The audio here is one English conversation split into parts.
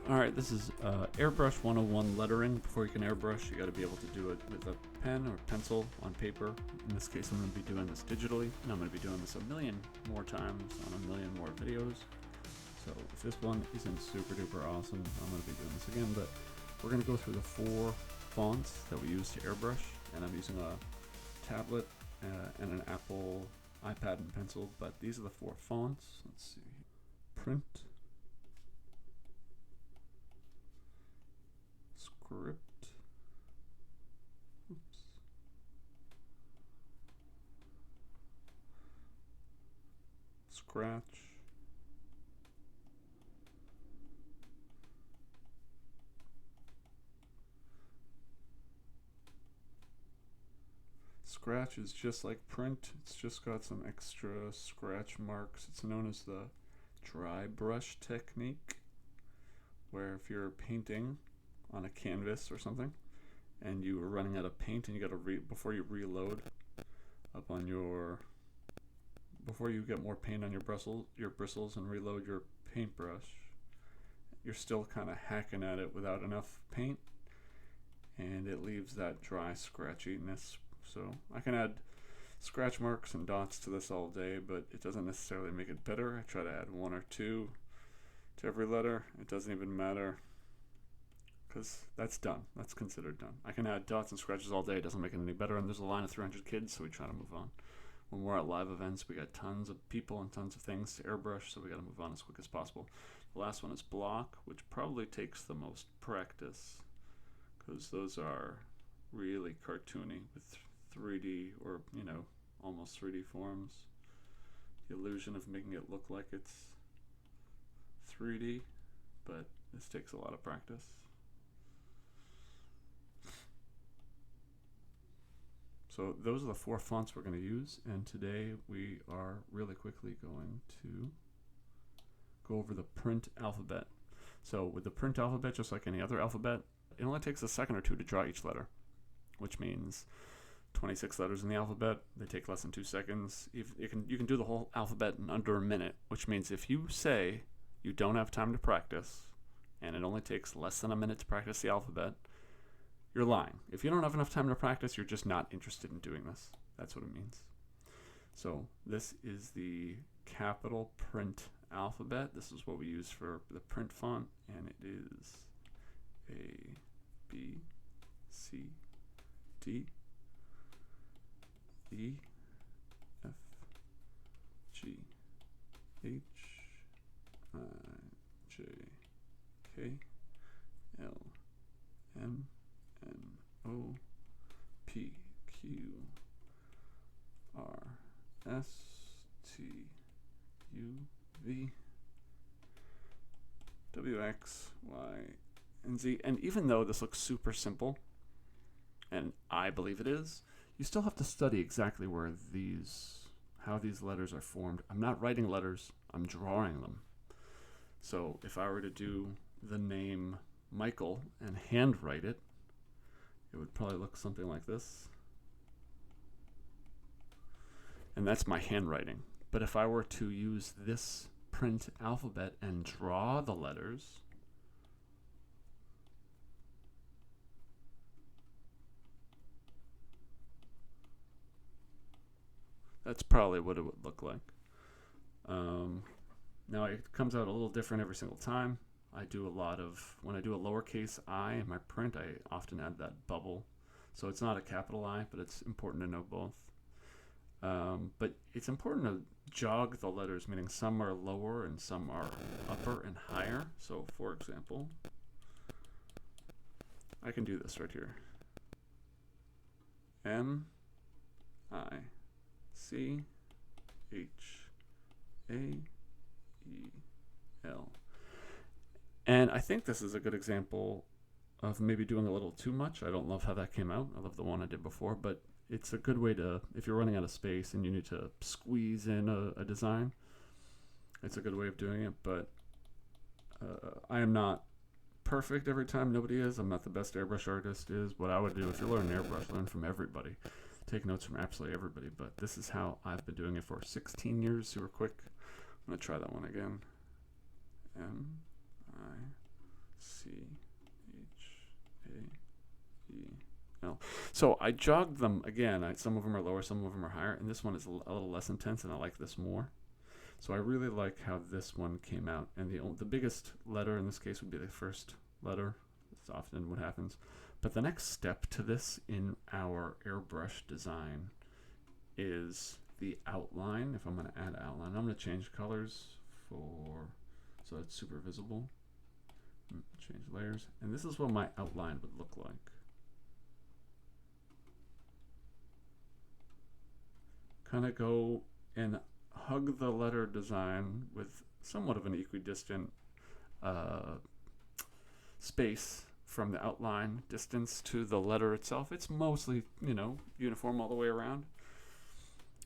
Alright, this is Airbrush 101 lettering. Before you can airbrush, you got to be able to do it with a pen or pencil on paper. In this case, I'm going to be doing this digitally, and I'm going to be doing this a million more times on a million more videos. So if this one isn't super duper awesome, I'm going to be doing this again, but we're going to go through the 4 fonts that we use to airbrush, and I'm using a tablet and an Apple iPad and pencil, but these are the 4 fonts. Let's see. Print, script, oops, scratch, scratch is just like print, it's just got some extra scratch marks. It's known as the dry brush technique, where if you're painting on a canvas or something and you are running out of paint and you got to before you reload up on your before you get more paint on your bristles and reload your paintbrush, you're still kind of hacking at it without enough paint, and it leaves that dry scratchiness. So I can add scratch marks and dots to this all day, but it doesn't necessarily make it better. I try to add 1 or 2 to every letter. It doesn't even matter, because that's done. That's considered done. I can add dots and scratches all day. It doesn't make it any better. And there's a line of 300 kids, so we try to move on. When we're at live events, we got tons of people and tons of things to airbrush, so we got to move on as quick as possible. The last one is block, which probably takes the most practice, because those are really cartoony with 3D or, almost 3D forms. The illusion of making it look like it's 3D, but this takes a lot of practice. So those are the 4 fonts we're going to use, and today we are really quickly going to go over the print alphabet. So with the print alphabet, just like any other alphabet, it only takes a second or 2 to draw each letter, which means 26 letters in the alphabet, they take less than 2 seconds. You can do the whole alphabet in under a minute, which means if you say you don't have time to practice and it only takes less than a minute to practice the alphabet, you're lying. If you don't have enough time to practice, you're just not interested in doing this. That's what it means. So this is the capital print alphabet. This is what we use for the print font, and it is A, B, C, D, E, F, G, H, I, J, K, L, M, N, O, P, Q, R, S, T, U, V, W, X, Y, and Z. And even though this looks super simple, and I believe it is, you still have to study exactly how these letters are formed. I'm not writing letters, I'm drawing them. So if I were to do the name Michael and handwrite it, it would probably look something like this. And that's my handwriting. But if I were to use this print alphabet and draw the letters, that's probably what it would look like. Now it comes out a little different every single time. When I do a lowercase I in my print, I often add that bubble. So it's not a capital I, but it's important to know both. But it's important to jog the letters, meaning some are lower and some are upper and higher. So for example, I can do this right here. M, I, C, H, A, E, L. And I think this is a good example of maybe doing a little too much. I don't love how that came out. I love the one I did before, but it's a good way to, if you're running out of space and you need to squeeze in a design, it's a good way of doing it. But I am not perfect every time. Nobody is. I'm not the best airbrush artist. Is what I would do if you're learning airbrush. Learn from everybody. Take notes from absolutely everybody. But this is how I've been doing it for 16 years. Super quick. I'm going to try that one again. M, I, C-H-A-E-L. So I jogged them again. Some of them are lower, some of them are higher, and this one is a little less intense, and I like this more. So I really like how this one came out. And the biggest letter in this case would be the first letter. That's often what happens. But the next step to this in our airbrush design is the outline. If I'm going to add outline, I'm going to change colors so it's super visible. Change layers. And this is what my outline would look like. Kind of go and hug the letter design with somewhat of an equidistant space from the outline distance to the letter itself. It's mostly, uniform all the way around.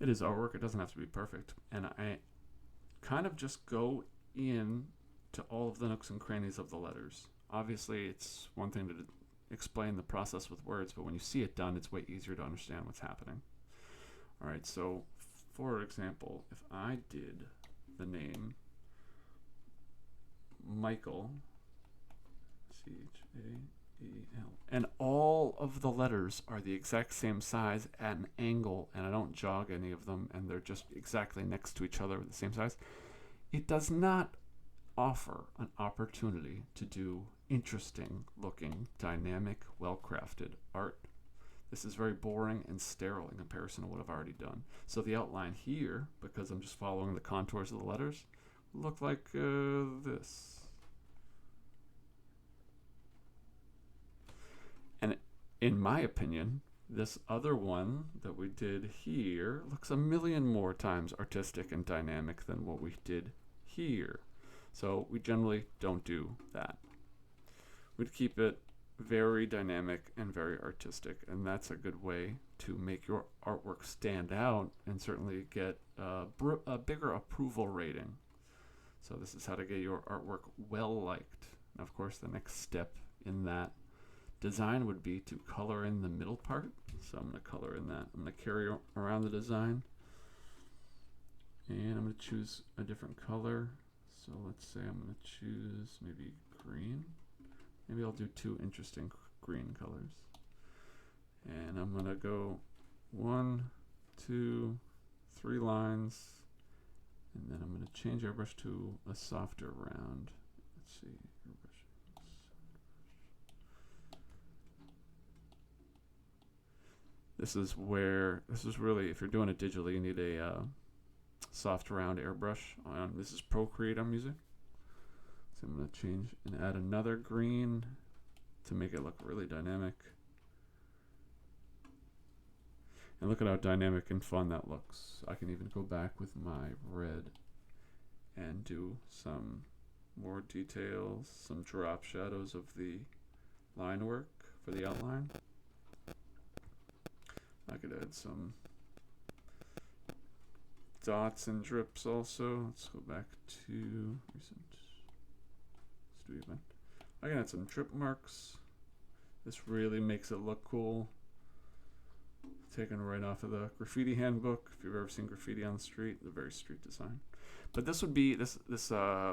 It is artwork. It doesn't have to be perfect. And I kind of just go in to all of the nooks and crannies of the letters. Obviously, it's one thing to explain the process with words, but when you see it done, it's way easier to understand what's happening. All right, so for example, if I did the name Michael, C-H-A-E-L, and all of the letters are the exact same size at an angle, and I don't jog any of them, and they're just exactly next to each other with the same size, it does not offer an opportunity to do interesting looking, dynamic, well-crafted art. This is very boring and sterile in comparison to what I've already done. So the outline here, because I'm just following the contours of the letters, look like this. And in my opinion, this other one that we did here looks a million more times artistic and dynamic than what we did here. So we generally don't do that. We'd keep it very dynamic and very artistic, and that's a good way to make your artwork stand out and certainly get a bigger approval rating. So this is how to get your artwork well liked. And of course, the next step in that design would be to color in the middle part. So I'm going to color in that. I'm going to carry around the design, and I'm going to choose a different color. So let's say I'm going to choose maybe green. Maybe I'll do two interesting green colors. And I'm going to go 1, 2, 3 lines. And then I'm going to change airbrush to a softer round. Let's see. Airbrush. This is really, if you're doing it digitally, you need a soft round airbrush. This is Procreate I'm using. So I'm going to change and add another green to make it look really dynamic. And look at how dynamic and fun that looks. I can even go back with my red and do some more details, some drop shadows of the line work for the outline. I could add some dots and drips also. Let's go back to recent. I can add some drip marks. This really makes it look cool. Taken right off of the graffiti handbook. If you've ever seen graffiti on the street, the very street design. But this would be this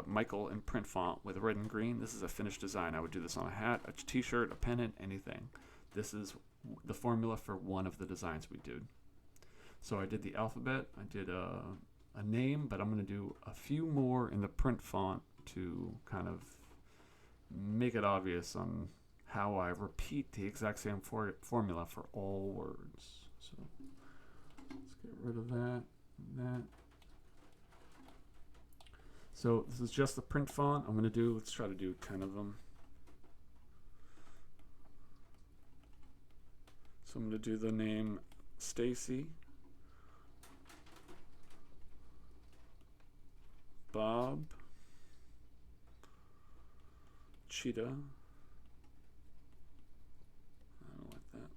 Michael in print font with red and green. This is a finished design. I would do this on a hat, a t-shirt, a pennant, anything. This is the formula for one of the designs we did. So I did the alphabet. I did a name, but I'm going to do a few more in the print font to kind of make it obvious on how I repeat the exact same formula for all words. So let's get rid of that and that. So this is just the print font. Let's try to do 10 of them. So I'm going to do the name Stacy, Bob, Cheetah. I don't like that.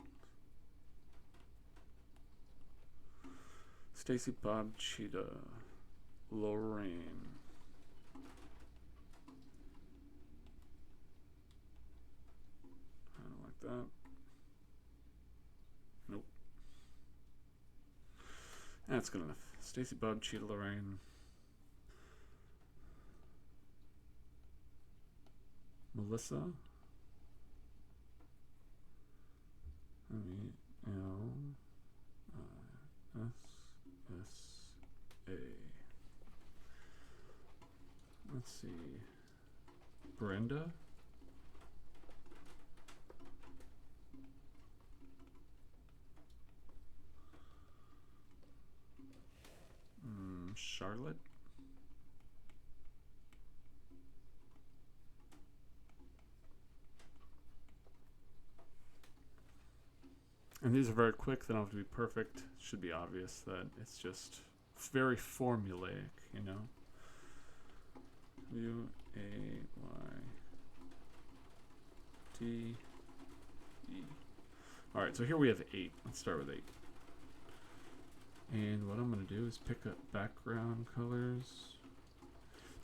Stacy, Bob, Cheetah, Lorraine. I don't like that. Nope. That's good enough. Stacy, Bob, Cheetah, Lorraine. Melissa. Melissa. Let's see. Brenda. Charlotte. And these are very quick. They don't have to be perfect. It should be obvious that it's just very formulaic, you know. U-A-Y-T-E. Alright, so here we have 8. Let's start with 8. And what I'm going to do is pick up background colors.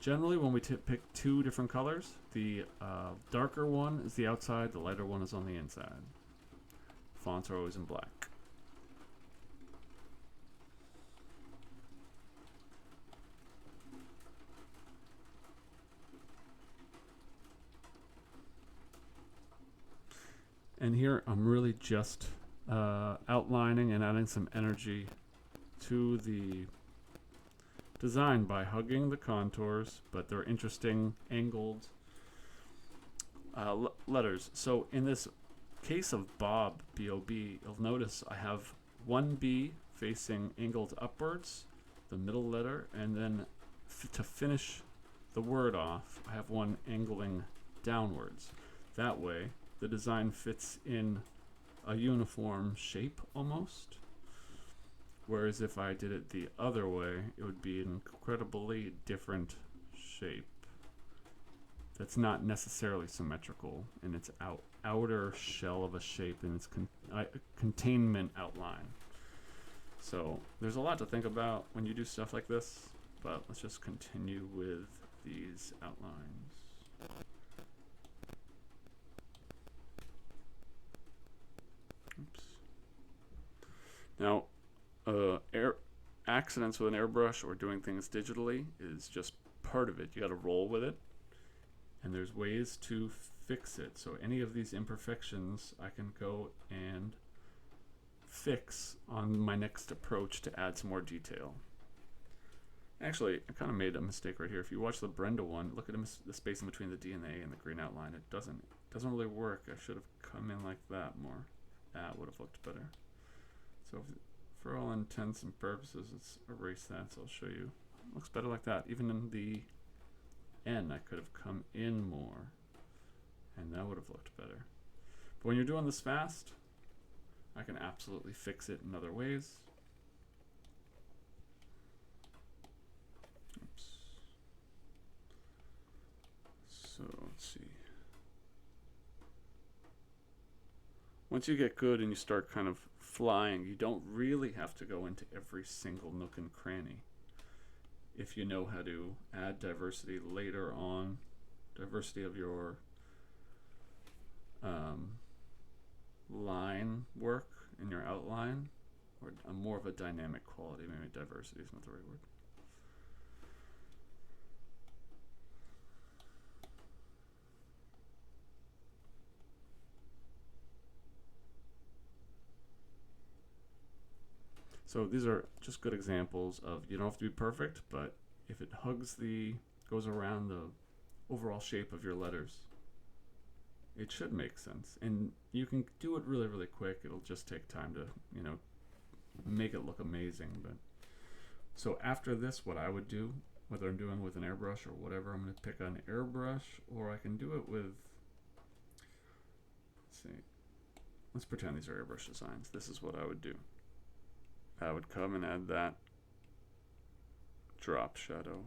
Generally, when we pick 2 different colors, the darker one is the outside, the lighter one is on the inside. Fonts are always in black. And here I'm really just outlining and adding some energy to the design by hugging the contours, but they're interesting angled letters. So in this case of Bob, B-O-B, you'll notice I have one B facing angled upwards, the middle letter, and then to finish the word off, I have one angling downwards. That way, the design fits in a uniform shape almost. Whereas if I did it the other way, it would be an incredibly different shape that's not necessarily symmetrical in its outer shell of a shape and its containment outline. So there's a lot to think about when you do stuff like this, but let's just continue with these outlines. Oops. Now, accidents with an airbrush or doing things digitally is just part of it. You got to roll with it, and there's ways to fix it. So any of these imperfections I can go and fix on my next approach to add some more detail. Actually, I kind of made a mistake right here. If you watch the Brenda one, look at the space in between the D and A and the green outline. It doesn't really work. I should have come in like that more. That would have looked better. So for all intents and purposes, let's erase that. So I'll show you. It looks better like that. Even in the N, I could have come in more, and that would have looked better. But when you're doing this fast, I can absolutely fix it in other ways. Oops. So let's see. Once you get good and you start kind of flying, you don't really have to go into every single nook and cranny. If you know how to add diversity later on, diversity of your line work in your outline, or more of a dynamic quality. Maybe diversity is not the right word. So these are just good examples of, you don't have to be perfect, but if it goes around the overall shape of your letters, it should make sense. And you can do it really, really quick. It'll just take time to, make it look amazing. But so after this, what I would do, whether I'm doing with an airbrush or whatever, I'm going to pick an airbrush, or I can do it with, let's pretend these are airbrush designs. This is what I would do. I would come and add that drop shadow,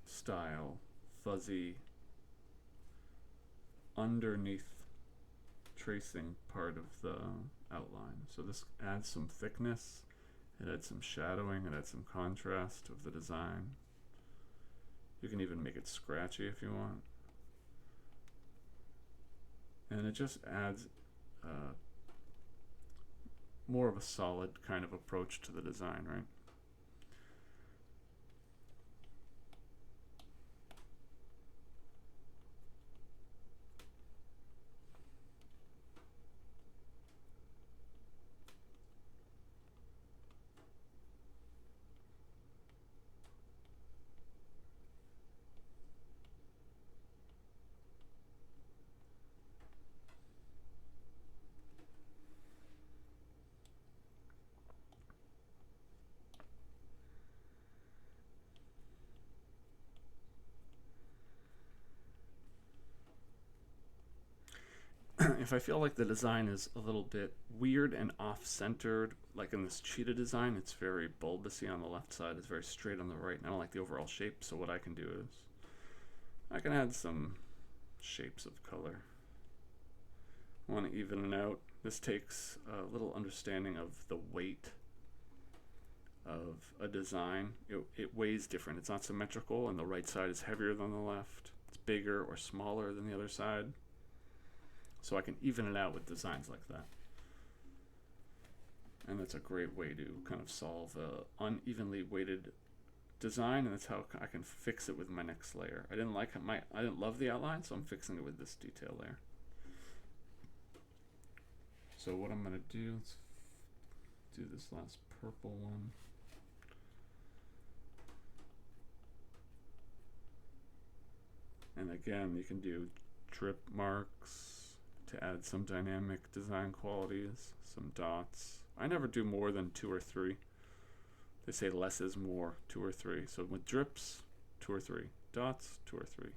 style, fuzzy, underneath tracing part of the outline. So this adds some thickness, it adds some shadowing, it adds some contrast of the design. You can even make it scratchy if you want. And it just adds more of a solid kind of approach to the design, right? if I feel like the design is a little bit weird and off-centered, like in this cheetah design, it's very bulbousy on the left side, it's very straight on the right, and I don't like the overall shape, so what I can do is I can add some shapes of color. I want to even it out. This takes a little understanding of the weight of a design. It weighs different. It's not symmetrical, and the right side is heavier than the left. It's bigger or smaller than the other side. So I can even it out with designs like that. And that's a great way to kind of solve a unevenly weighted design, and that's how I can fix it with my next layer. I didn't love the outline, so I'm fixing it with this detail layer. So what I'm going to do, let's do this last purple one. And again, you can do drip marks to add some dynamic design qualities, some dots. I never do more than 2 or 3. They say less is more, 2 or 3. So with drips, 2 or 3. Dots, 2 or 3.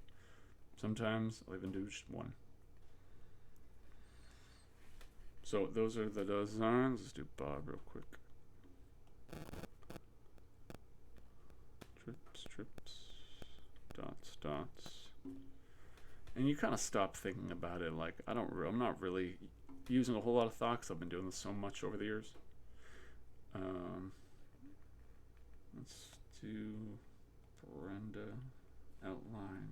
Sometimes I'll even do just 1. So those are the designs. Let's do Bob real quick. Trips, dots, dots. And you kind of stop thinking about it. Like I'm not really using a whole lot of thought because I've been doing this so much over the years. Let's do Brenda outline.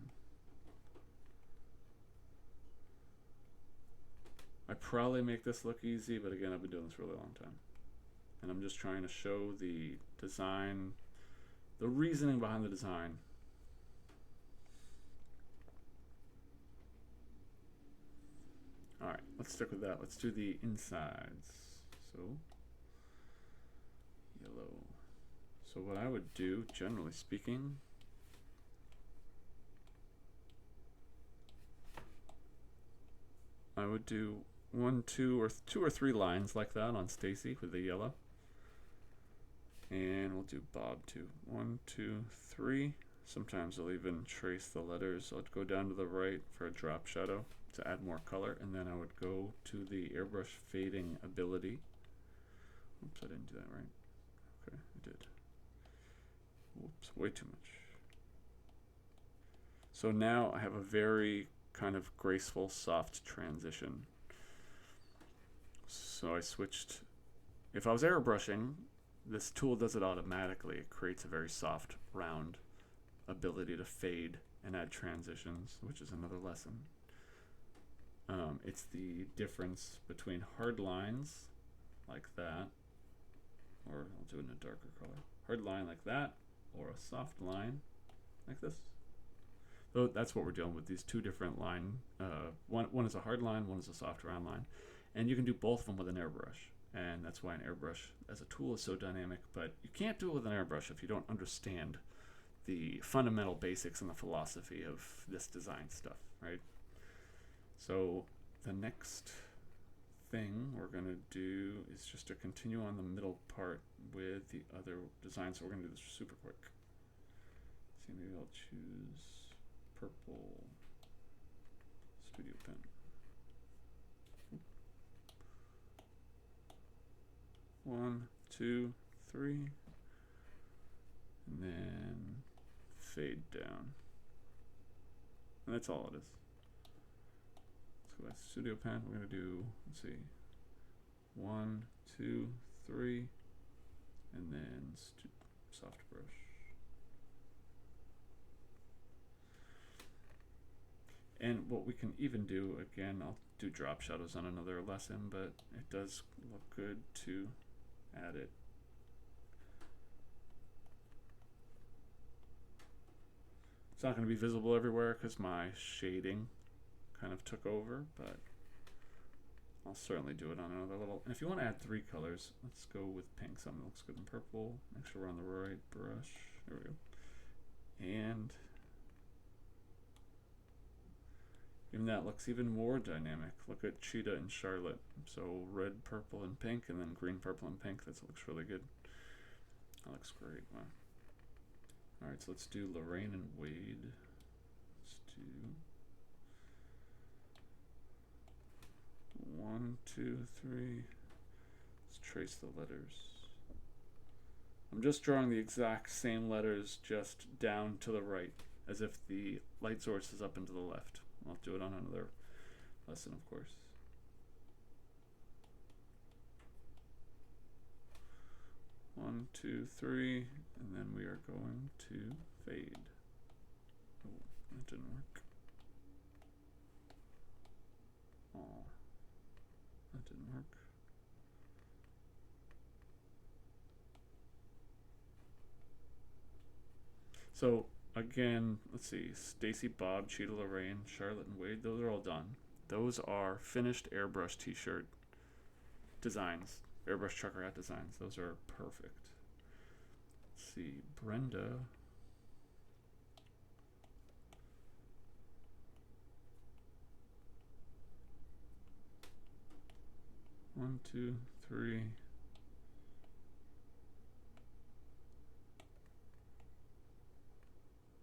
I probably make this look easy, but again, I've been doing this for a really long time. And I'm just trying to show the design, the reasoning behind the design. Alright, let's stick with that. Let's do the insides. So, yellow. So what I would do, generally speaking, I would do 1, 2, or 2 or 3 lines like that on Stacy with the yellow. And we'll do Bob too. 1, 2, 3. Sometimes I'll even trace the letters. I'll go down to the right for a drop shadow to add more color, and then I would go to the airbrush fading ability. Oops, I didn't do that right. Okay, I did. Whoops, way too much. So now I have a very kind of graceful, soft transition. So I switched. If I was airbrushing, this tool does it automatically. It creates a very soft, round ability to fade and add transitions, which is another lesson. It's the difference between hard lines like that, or I'll do it in a darker color. Hard line like that, or a soft line like this. So that's what we're dealing with, these 2 different line. One is a hard line, one is a soft round line. And you can do both of them with an airbrush. And that's why an airbrush as a tool is so dynamic, but you can't do it with an airbrush if you don't understand the fundamental basics and the philosophy of this design stuff, right? So the next thing we're going to do is just to continue on the middle part with the other design. So we're going to do this super quick. See, maybe I'll choose purple studio pen. One, 2, 3, and then fade down. And that's all it is. Let's go back to studio pen. We're going to do, let's see, 1, 2, 3, and then soft brush. And what we can even do, again, I'll do drop shadows on another lesson, but it does look good to add it. It's not going to be visible everywhere because my shading kind of took over, but I'll certainly do it on another level. And if you want to add 3 colors, let's go with pink. Something that looks good in purple. Make sure we're on the right brush. There we go. And even that looks even more dynamic. Look at Cheetah and Charlotte. So red, purple, and pink, and then green, purple, and pink. That looks really good. That looks great. Wow. All right, so let's do Lorraine and Wade. Let's do 1, 2, 3. Let's trace the letters. I'm just drawing the exact same letters, just down to the right, as if the light source is up and to the left. I'll do it on another lesson, of course. One, 2, 3, and then we are going to fade. Oh, that didn't work. Oh, that didn't work. So again, let's see, Stacy, Bob, Cheetah, Lorraine, Charlotte, and Wade, those are all done. Those are finished airbrush t-shirt designs, airbrush trucker hat designs. Those are perfect. Let's see, Brenda. One, 2, 3.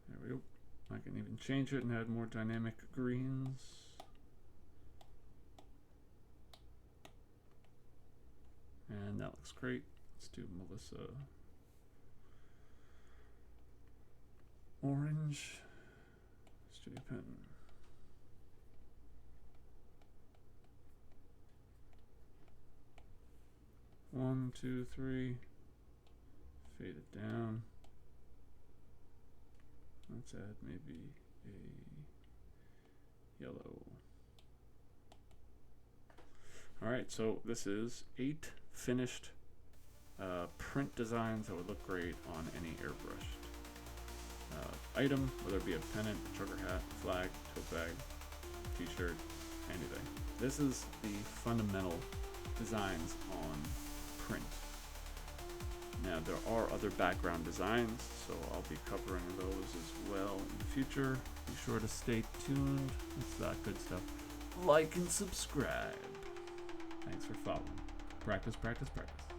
There we go. I can even change it and add more dynamic greens. And that looks great. Let's do Melissa. Orange. Studio pen. One, 2, 3. Fade it down. Let's add maybe a yellow. Alright, so this is 8 finished print designs that would look great on any airbrushed item, whether it be a pennant, trucker hat, flag, tote bag, t-shirt, anything. This is the fundamental designs on print. Now there are other background designs, so I'll be covering those as well in the future. Be sure to stay tuned. It's that good stuff. Like and subscribe. Thanks for following. Practice, practice, practice.